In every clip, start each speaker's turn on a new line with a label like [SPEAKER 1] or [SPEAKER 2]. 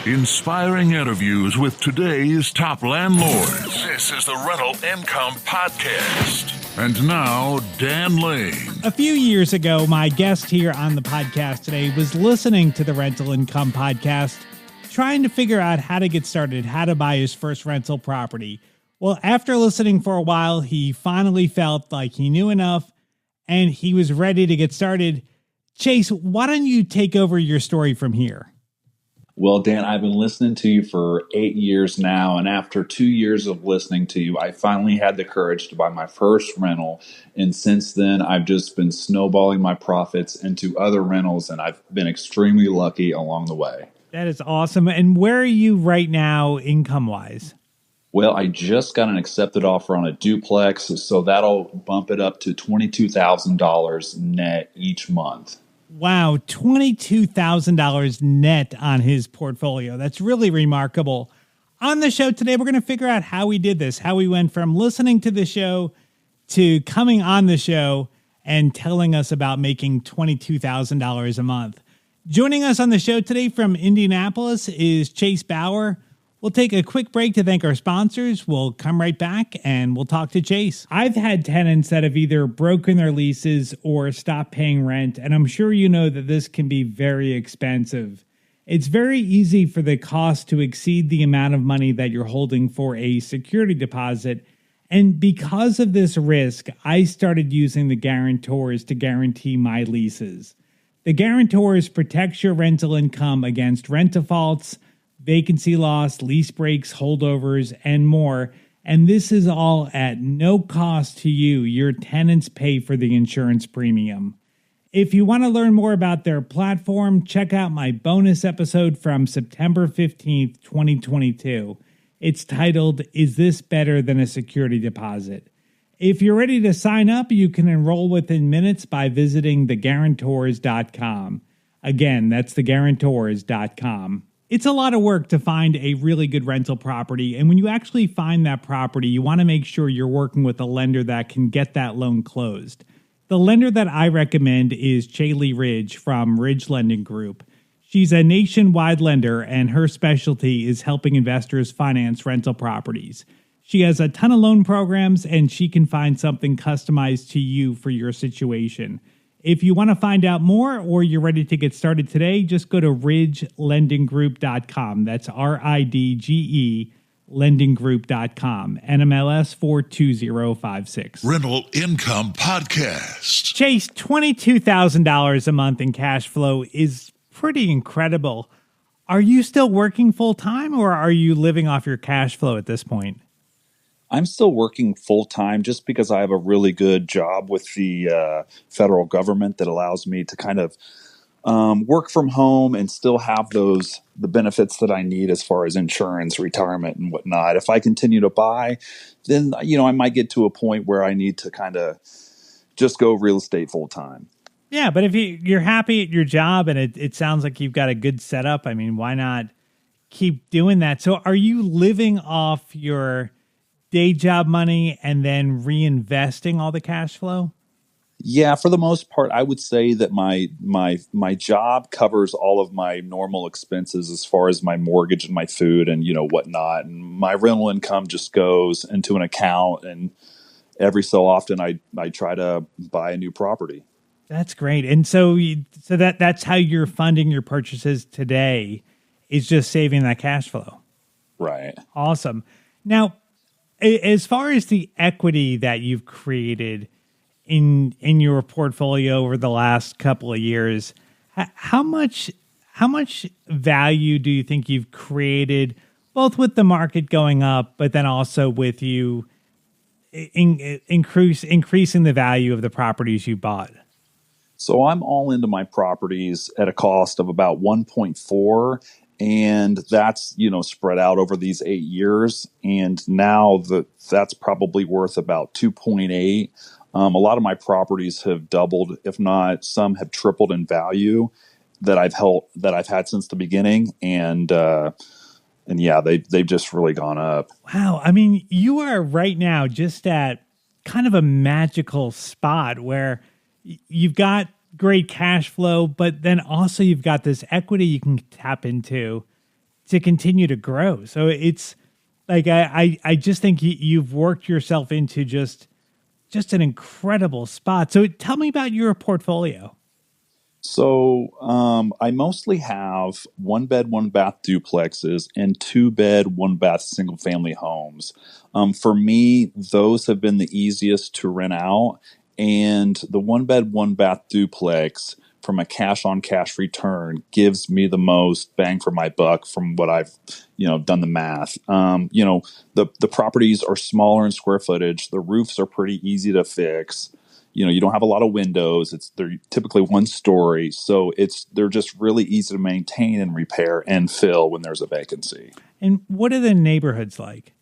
[SPEAKER 1] Inspiring interviews with today's top landlords. This is the Rental Income Podcast. And now, Dan Lane.
[SPEAKER 2] A few years ago, my guest here on the podcast today was listening to the Rental Income Podcast, trying to figure out how to get started, how to buy his first rental property. Well, after listening for a while, he finally felt like he knew enough and he was ready to get started. Chase, why don't you take over your story from here?
[SPEAKER 3] Well, Dan, I've been listening to you for 8 years now, and after 2 years of listening to you, I finally had the courage to buy my first rental, and since then, I've just been snowballing my profits into other rentals, and I've been extremely lucky along the way.
[SPEAKER 2] That is awesome. And where are you right now income-wise?
[SPEAKER 3] Well, I just got an accepted offer on a duplex, so that'll bump it up to $22,000 net each month.
[SPEAKER 2] Wow, $22,000 net on his portfolio. That's really remarkable. On the show today, we're going to figure out how we did this, how we went from listening to the show to coming on the show and telling us about making $22,000 a month. Joining us on the show today from Indianapolis is Chase Bauer. We'll take a quick break to thank our sponsors. We'll come right back and we'll talk to Chase. I've had tenants that have either broken their leases or stopped paying rent, and I'm sure you know that this can be very expensive. It's very easy for the cost to exceed the amount of money that you're holding for a security deposit, and because of this risk, I started using the Guarantors to guarantee my leases. The Guarantors protects your rental income against rent defaults, vacancy loss, lease breaks, holdovers, and more. And this is all at no cost to you. Your tenants pay for the insurance premium. If you want to learn more about their platform, check out my bonus episode from September 15th, 2022. It's titled, Is This Better Than a Security Deposit? If you're ready to sign up, you can enroll within minutes by visiting theguarantors.com. Again, that's theguarantors.com. It's a lot of work to find a really good rental property, and when you actually find that property, you want to make sure you're working with a lender that can get that loan closed. The lender that I recommend is Chaley Ridge from Ridge Lending Group. She's a nationwide lender, and her specialty is helping investors finance rental properties. She has a ton of loan programs, and she can find something customized to you for your situation. If you want to find out more or you're ready to get started today, just go to ridgelendinggroup.com. That's RIDGE lendinggroup.com. NMLS 42056.
[SPEAKER 1] Rental Income Podcast.
[SPEAKER 2] Chase, $22,000 a month in cash flow is pretty incredible. Are you still working full-time or are you living off your cash flow at this point?
[SPEAKER 3] I'm still working full-time just because I have a really good job with the federal government that allows me to kind of work from home and still have the benefits that I need as far as insurance, retirement, and whatnot. If I continue to buy, then, I might get to a point where I need to kind of just go real estate full-time.
[SPEAKER 2] Yeah, but if you're happy at your job and it sounds like you've got a good setup, I mean, why not keep doing that? So are you living off your day job money and then reinvesting all the cash flow?
[SPEAKER 3] Yeah, for the most part, I would say that my job covers all of my normal expenses as far as my mortgage and my food and whatnot. And my rental income just goes into an account, and every so often I try to buy a new property.
[SPEAKER 2] That's great. And so that's how you're funding your purchases today, is just saving that cash flow.
[SPEAKER 3] Right.
[SPEAKER 2] Awesome. Now, as far as the equity that you've created in your portfolio over the last couple of years, how much value do you think you've created, both with the market going up, but then also with you increasing the value of the properties you bought?
[SPEAKER 3] So I'm all into my properties at a cost of about 1.4. And that's, spread out over these 8 years. And now that's probably worth about 2.8. A lot of my properties have doubled, if not some have tripled in value that I've had since the beginning. And yeah, they've just really gone up.
[SPEAKER 2] Wow. I mean, you are right now just at kind of a magical spot where you've got great cash flow, but then also you've got this equity you can tap into to continue to grow. So it's like I just think you've worked yourself into just an incredible spot. So tell me about your portfolio.
[SPEAKER 3] So I mostly have one bed, one bath duplexes and two bed, one bath single family homes. For me, those have been the easiest to rent out. And the one bed, one bath duplex from a cash on cash return gives me the most bang for my buck from what I've, done the math. The properties are smaller in square footage. The roofs are pretty easy to fix. You don't have a lot of windows. They're typically one story, so they're just really easy to maintain and repair and fill when there's a vacancy.
[SPEAKER 2] And what are the neighborhoods like?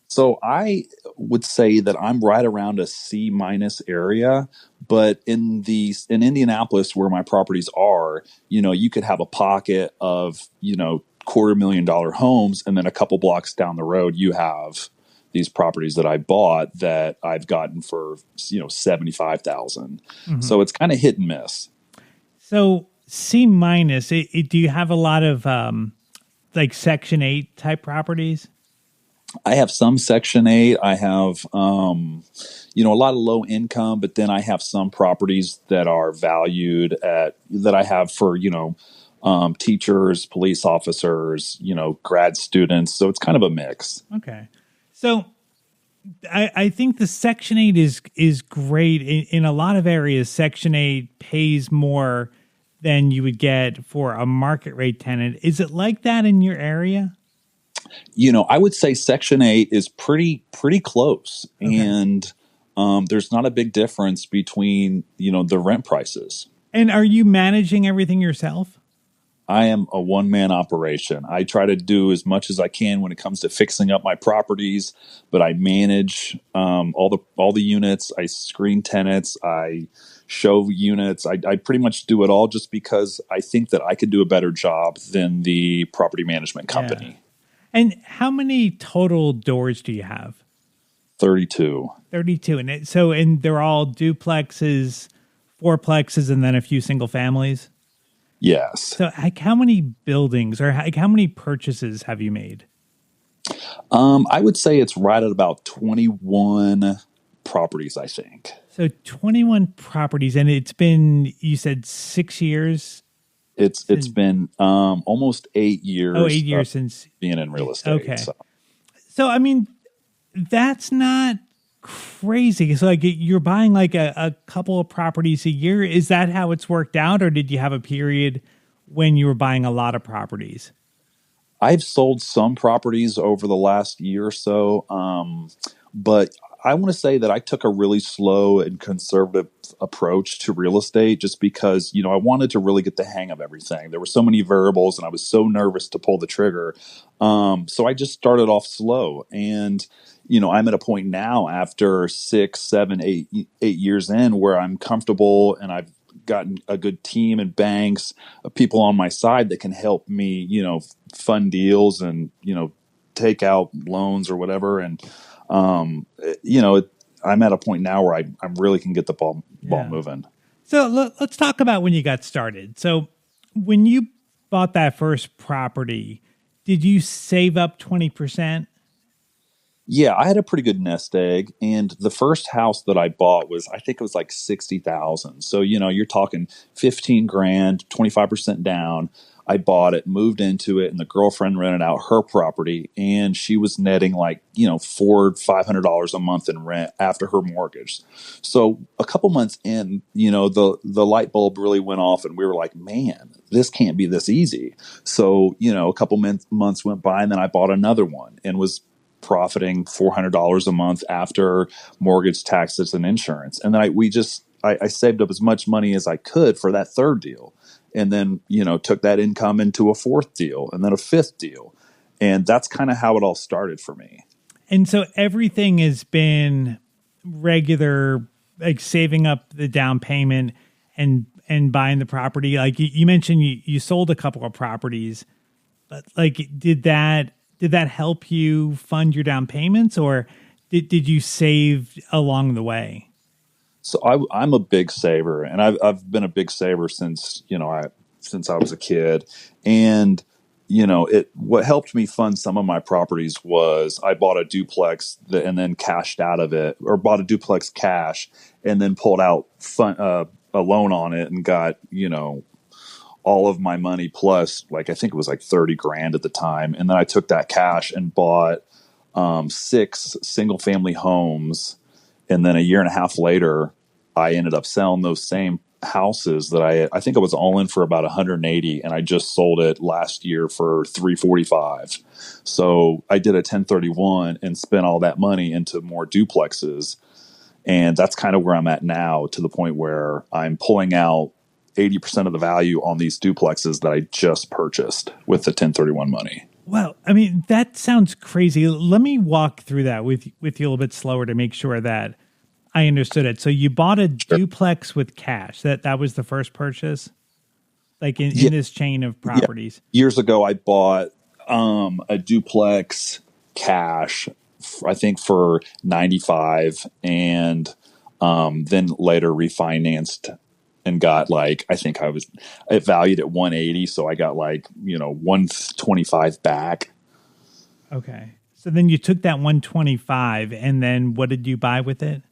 [SPEAKER 3] So I would say that I'm right around a C minus area, but in Indianapolis where my properties are, you could have a pocket of $250,000 homes, and then a couple blocks down the road you have these properties that I bought that I've gotten for 75,000. So it's kind of hit and miss.
[SPEAKER 2] So C minus, do you have a lot of like Section 8 type properties?
[SPEAKER 3] I have some Section 8. I have, a lot of low income, but then I have some properties that are valued that I have for, teachers, police officers, grad students. So it's kind of a mix.
[SPEAKER 2] Okay. So I think the Section 8 is great. In a lot of areas, Section 8 pays more than you would get for a market rate tenant. Is it like that in your area?
[SPEAKER 3] I would say Section 8 is pretty close. Okay. And there's not a big difference between, the rent prices.
[SPEAKER 2] And are you managing everything yourself?
[SPEAKER 3] I am a one-man operation. I try to do as much as I can when it comes to fixing up my properties, but I manage all the units. I screen tenants. I show units. I pretty much do it all just because I think that I could do a better job than the property management company.
[SPEAKER 2] Yeah. And how many total doors do you have?
[SPEAKER 3] 32.
[SPEAKER 2] 32. And they're all duplexes, fourplexes, and then a few single families?
[SPEAKER 3] Yes.
[SPEAKER 2] So how many buildings or how many purchases have you made?
[SPEAKER 3] I would say it's right at about 21 properties, I think.
[SPEAKER 2] So 21 properties, and it's been, you said 6 years?
[SPEAKER 3] It's been almost 8 years.
[SPEAKER 2] Oh, 8 years since
[SPEAKER 3] being in real estate.
[SPEAKER 2] Okay. So I mean, that's not crazy. So like you're buying like a couple of properties a year. Is that how it's worked out, or did you have a period when you were buying a lot of properties?
[SPEAKER 3] I've sold some properties over the last year or so, but I want to say that I took a really slow and conservative approach to real estate just because, I wanted to really get the hang of everything. There were so many variables and I was so nervous to pull the trigger. So I just started off slow. And, I'm at a point now after 6, 7, 8 years in where I'm comfortable and I've gotten a good team and banks of people on my side that can help me, fund deals and, take out loans or whatever. And, I'm at a point now where I really can get the ball moving.
[SPEAKER 2] So let's talk about when you got started. So when you bought that first property, did you save up 20%?
[SPEAKER 3] Yeah, I had a pretty good nest egg, and the first house that I bought I think it was like 60,000. So, you're talking 15 grand, 25% down. I bought it, moved into it, and the girlfriend rented out her property, and she was netting like, $400-500 a month in rent after her mortgage. So a couple months in, the light bulb really went off, and we were like, man, this can't be this easy. So, a couple months went by, and then I bought another one and was profiting $400 a month after mortgage, taxes, and insurance. And then I saved up as much money as I could for that third deal. And then, took that income into a fourth deal and then a fifth deal. And that's kind of how it all started for me.
[SPEAKER 2] And so everything has been regular, like saving up the down payment and buying the property. Like you mentioned, you sold a couple of properties, but like, did that help you fund your down payments, or did you save along the way?
[SPEAKER 3] So I'm a big saver, and I've been a big saver since I was a kid. And what helped me fund some of my properties was I bought a duplex and then cashed out of it, or bought a duplex cash and then pulled out a loan on it and got, all of my money plus, like, I think it was like 30 grand at the time. And then I took that cash and bought 6 single family homes. And then a year and a half later, I ended up selling those same houses that I think I was all in for about 180, and I just sold it last year for 345. So I did a 1031 and spent all that money into more duplexes. And that's kind of where I'm at now, to the point where I'm pulling out 80% of the value on these duplexes that I just purchased with the 1031 money.
[SPEAKER 2] Well, I mean, that sounds crazy. Let me walk through that with you a little bit slower to make sure that I understood it. So you bought a duplex with cash. That was the first purchase, like in this chain of properties.
[SPEAKER 3] Yeah. Years ago, I bought a duplex cash, I think for 95, and then later refinanced and got it valued at 180, so I got 125 back.
[SPEAKER 2] Okay, so then you took that 125, and then what did you buy with it?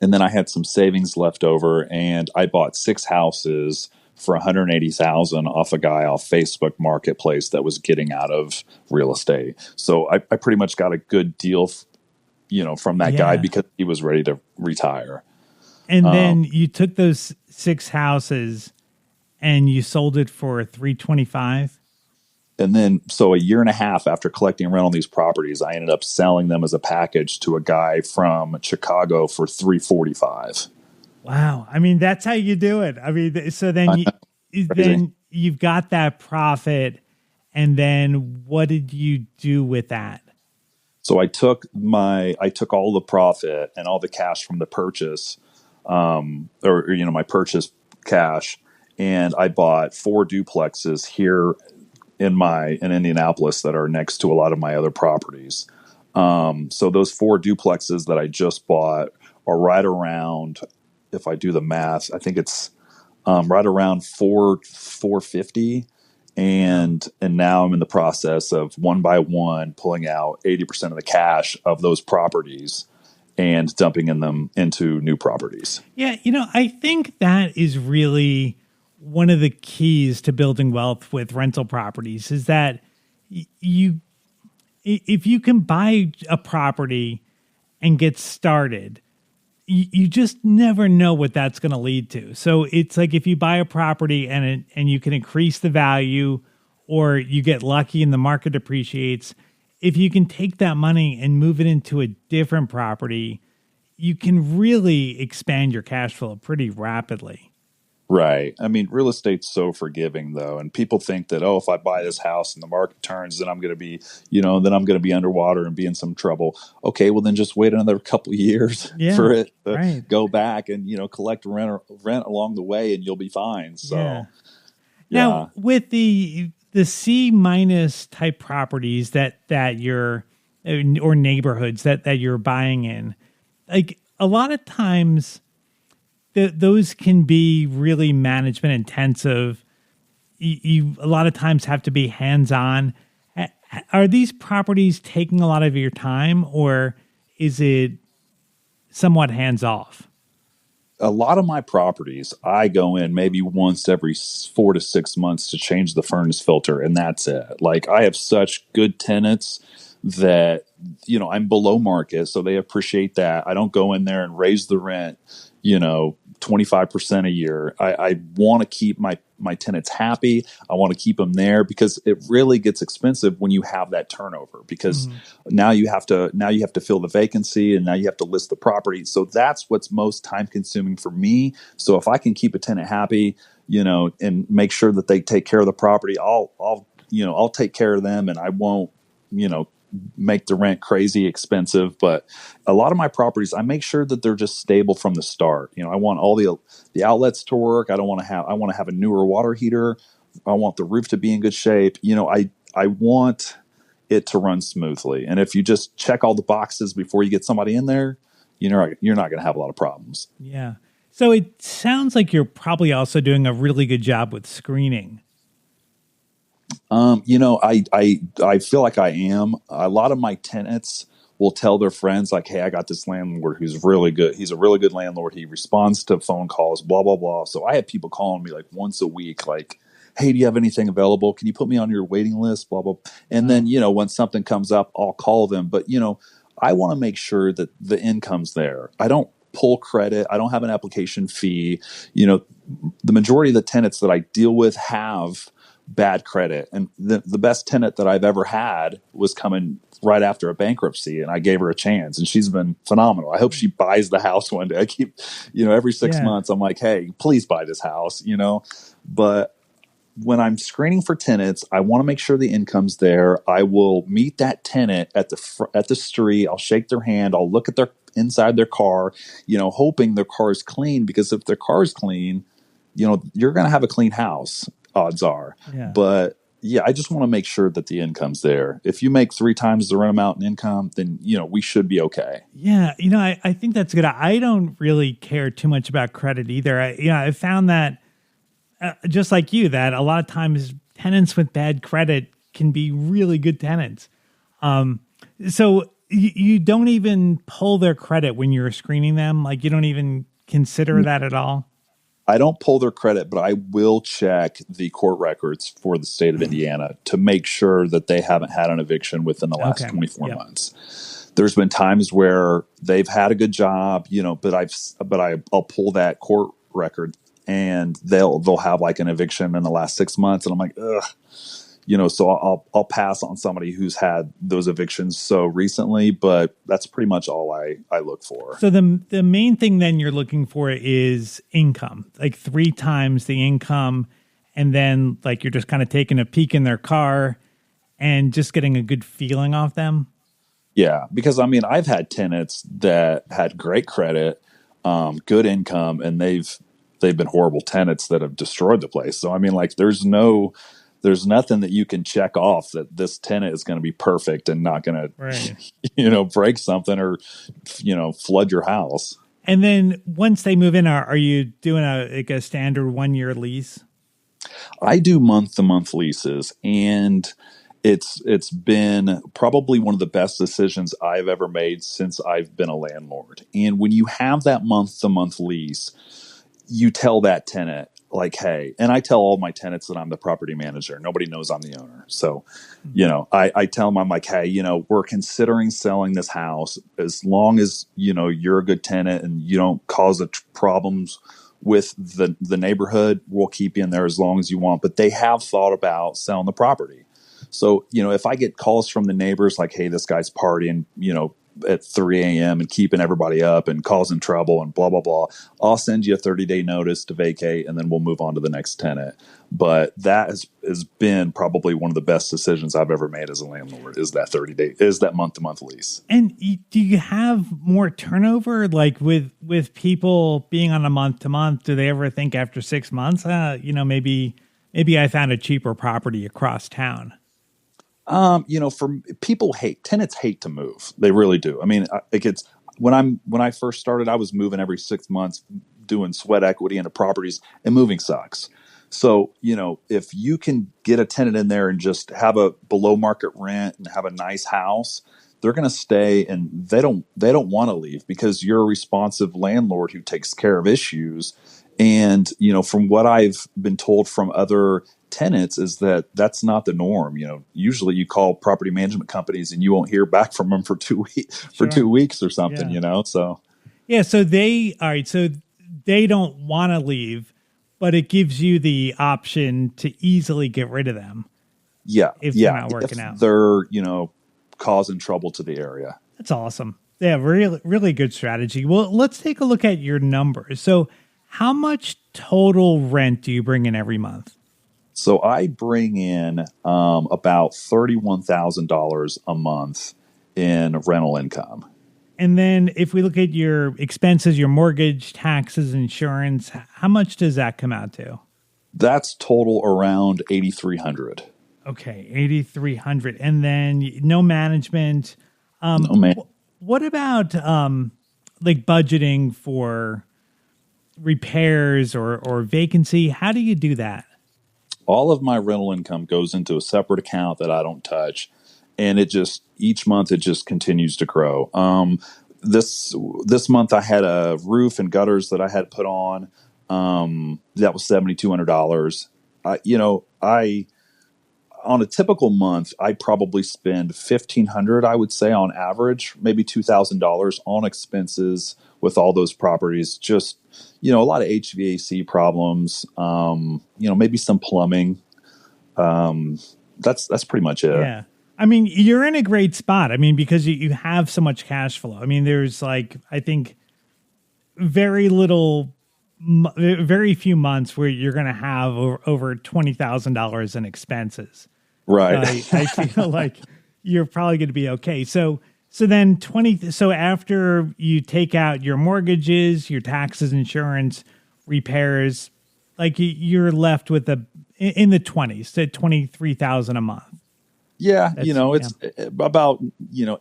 [SPEAKER 3] And then I had some savings left over, and I bought 6 houses for $180,000 off a guy off Facebook Marketplace that was getting out of real estate. So I pretty much got a good deal, from that guy, because he was ready to retire.
[SPEAKER 2] And then you took those 6 houses and you sold it for $325.
[SPEAKER 3] And then, so a year and a half after collecting rent on these properties, I ended up selling them as a package to a guy from Chicago for $345.
[SPEAKER 2] Wow. I mean, that's how you do it. I mean, so then you've got that profit. And then what did you do with that?
[SPEAKER 3] So I took all the profit and all the cash from the purchase, my purchase cash, and I bought 4 duplexes here in Indianapolis that are next to a lot of my other properties. So those 4 duplexes that I just bought are right around, if I do the math, I think it's right around 450. And now I'm in the process of one by one pulling out 80% of the cash of those properties and dumping them into new properties.
[SPEAKER 2] Yeah, I think that is really one of the keys to building wealth with rental properties, is that if you can buy a property and get started, you just never know what that's going to lead to. So it's like, if you buy a property and you can increase the value, or you get lucky and the market appreciates, if you can take that money and move it into a different property, you can really expand your cash flow pretty rapidly.
[SPEAKER 3] Right. I mean, real estate's so forgiving, though, and people think that, if I buy this house and the market turns, then I'm going to be, underwater and be in some trouble. Okay, well then just wait another couple of years for it to go back and collect rent along the way, and you'll be fine. So,
[SPEAKER 2] Now with the C minus type properties that you're, or neighborhoods that you're buying in, like, a lot of times, those can be really management intensive. You a lot of times have to be hands-on. Are these properties taking a lot of your time, or is it somewhat hands-off?
[SPEAKER 3] A lot of my properties, I go in maybe once every 4 to 6 months to change the furnace filter, and that's it. Like, I have such good tenants that, I'm below market, so they appreciate that. I don't go in there and raise the rent, 25% a year. I want to keep my tenants happy. I want to keep them there, because it really gets expensive when you have that turnover, because now you have to fill the vacancy, and now you have to list the property. So that's what's most time consuming for me. So if I can keep a tenant happy, and make sure that they take care of the property, I'll take care of them, and I won't, make the rent crazy expensive. But a lot of my properties, I make sure that they're just stable from the start. I want all the outlets to work. I want to have a newer water heater. I want the roof to be in good shape. I want it to run smoothly. And if you just check all the boxes before you get somebody in there, you're not going to have a lot of problems.
[SPEAKER 2] Yeah. So it sounds like you're probably also doing a really good job with screening.
[SPEAKER 3] I feel like I am. A lot of my tenants will tell their friends like, "Hey, I got this landlord who's really good. He's a really good landlord. He responds to phone calls, blah blah blah." So I have people calling me like once a week, like, "Hey, do you have anything available? Can you put me on your waiting list?" Blah blah. And then when something comes up, I'll call them. But I want to make sure that the income's there. I don't pull credit. I don't have an application fee. The majority of the tenants that I deal with have bad credit. And the best tenant that I've ever had was coming right after a bankruptcy, and I gave her a chance, and she's been phenomenal. I hope she buys the house one day. I keep, every 6 months I'm like, "Hey, please buy this house," but when I'm screening for tenants, I want to make sure the income's there. I will meet that tenant at the street. I'll shake their hand. I'll look at their inside their car, hoping their car is clean, because if their car is clean, you're going to have a clean house, odds are.
[SPEAKER 2] Yeah.
[SPEAKER 3] But yeah, I just want to make sure that the income's there. If you make 3 times the rent amount in income, then, we should be okay.
[SPEAKER 2] Yeah. I think that's good. I don't really care too much about credit either. I found that just like you, that a lot of times tenants with bad credit can be really good tenants. So you don't even pull their credit when you're screening them? Like, you don't even consider that at all?
[SPEAKER 3] I don't pull their credit, but I will check the court records for the state of Indiana to make sure that they haven't had an eviction within the last 24 months. There's been times where they've had a good job, but I'll pull that court record, and they'll have like an eviction in the last 6 months, and I'm like, ugh. So I'll pass on somebody who's had those evictions so recently, but that's pretty much all I look for.
[SPEAKER 2] So the main thing then you're looking for is income, like 3 times the income, and then like you're just kind of taking a peek in their car and just getting a good feeling off them.
[SPEAKER 3] Yeah, because I've had tenants that had great credit, good income, and they've been horrible tenants that have destroyed the place. So there's nothing that you can check off that this tenant is going to be perfect and not going to, break something or, flood your house.
[SPEAKER 2] And then once they move in, are you doing a standard 1-year lease?
[SPEAKER 3] I do month-to-month leases, and it's been probably one of the best decisions I've ever made since I've been a landlord. And when you have that month-to-month lease, you tell that tenant, like, "Hey," and I tell all my tenants that I'm the property manager. Nobody knows I'm the owner. So, I tell them, I'm like, "Hey, we're considering selling this house. As long as, you're a good tenant and you don't cause problems with the neighborhood, we'll keep you in there as long as you want." But they have thought about selling the property. So, if I get calls from the neighbors like, "Hey, this guy's partying, at 3 a.m. and keeping everybody up and causing trouble and blah, blah, blah," I'll send you a 30-day notice to vacate, and then we'll move on to the next tenant. But that has been probably one of the best decisions I've ever made as a landlord, is that month-to-month lease.
[SPEAKER 2] And do you have more turnover? Like with people being on a month-to-month, do they ever think after 6 months, maybe I found a cheaper property across town?
[SPEAKER 3] For people tenants hate to move. They really do. It's when I first started, I was moving every 6 months, doing sweat equity into properties, and moving sucks. So, if you can get a tenant in there and just have a below market rent and have a nice house, they're going to stay, and they don't want to leave, because you're a responsive landlord who takes care of issues. And, from what I've been told from other tenants, is that that's not the norm. Usually you call property management companies and you won't hear back from them for 2 weeks, for 2 weeks or something, so.
[SPEAKER 2] Yeah. So they don't want to leave, but it gives you the option to easily get rid of them.
[SPEAKER 3] Yeah.
[SPEAKER 2] If they're not working out.
[SPEAKER 3] They're, causing trouble to the area.
[SPEAKER 2] That's awesome. Yeah. Really, really good strategy. Well, let's take a look at your numbers. So how much total rent do you bring in every month?
[SPEAKER 3] So I bring in about $31,000 a month in rental income.
[SPEAKER 2] And then if we look at your expenses, your mortgage, taxes, insurance, how much does that come out to?
[SPEAKER 3] That's total around $8,300.
[SPEAKER 2] Okay, $8,300. And then no management. What about like budgeting for repairs or vacancy? How do you do that?
[SPEAKER 3] All of my rental income goes into a separate account that I don't touch. And each month it just continues to grow. This month I had a roof and gutters that I had put on. That was $7,200. On a typical month, I probably spend $1,500, I would say on average, maybe $2,000 on expenses with all those properties. Just, a lot of HVAC problems, maybe some plumbing. That's pretty much it.
[SPEAKER 2] Yeah. I mean, you're in a great spot. I mean, because you have so much cash flow. I mean, there's I think very few months where you're going to have over $20,000 in expenses.
[SPEAKER 3] Right.
[SPEAKER 2] I feel like you're probably going to be okay. So after you take out your mortgages, your taxes, insurance, repairs, you're left with in the 20s to $23,000 a month.
[SPEAKER 3] Yeah, it's about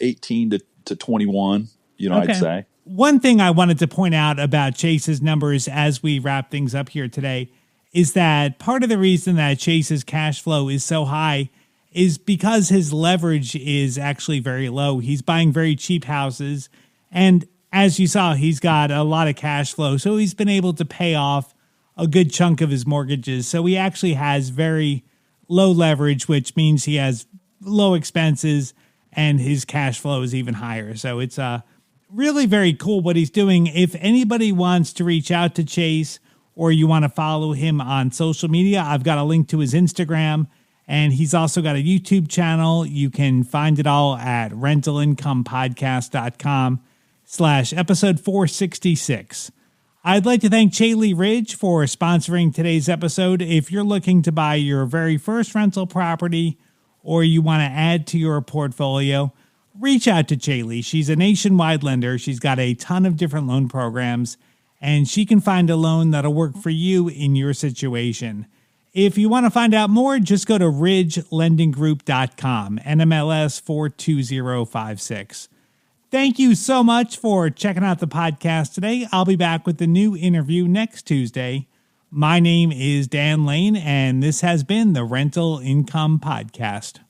[SPEAKER 3] 18 to 21.
[SPEAKER 2] Okay.
[SPEAKER 3] I'd say.
[SPEAKER 2] One thing I wanted to point out about Chase's numbers as we wrap things up here today is that part of the reason that Chase's cash flow is so high is because his leverage is actually very low. He's buying very cheap houses, and as you saw, he's got a lot of cash flow, so he's been able to pay off a good chunk of his mortgages. So he actually has very low leverage, which means he has low expenses, and his cash flow is even higher. So it's really very cool what he's doing. If anybody wants to reach out to Chase or you want to follow him on social media, I've got a link to his Instagram, and he's also got a YouTube channel. You can find it all at rentalincomepodcast.com/episode 466. I'd like to thank Chaley Ridge for sponsoring today's episode. If you're looking to buy your very first rental property or you want to add to your portfolio, reach out to Chaley. She's a nationwide lender. She's got a ton of different loan programs, and she can find a loan that'll work for you in your situation. If you want to find out more, just go to ridgelendinggroup.com, NMLS 42056. Thank you so much for checking out the podcast today. I'll be back with a new interview next Tuesday. My name is Dan Lane, and this has been the Rental Income Podcast.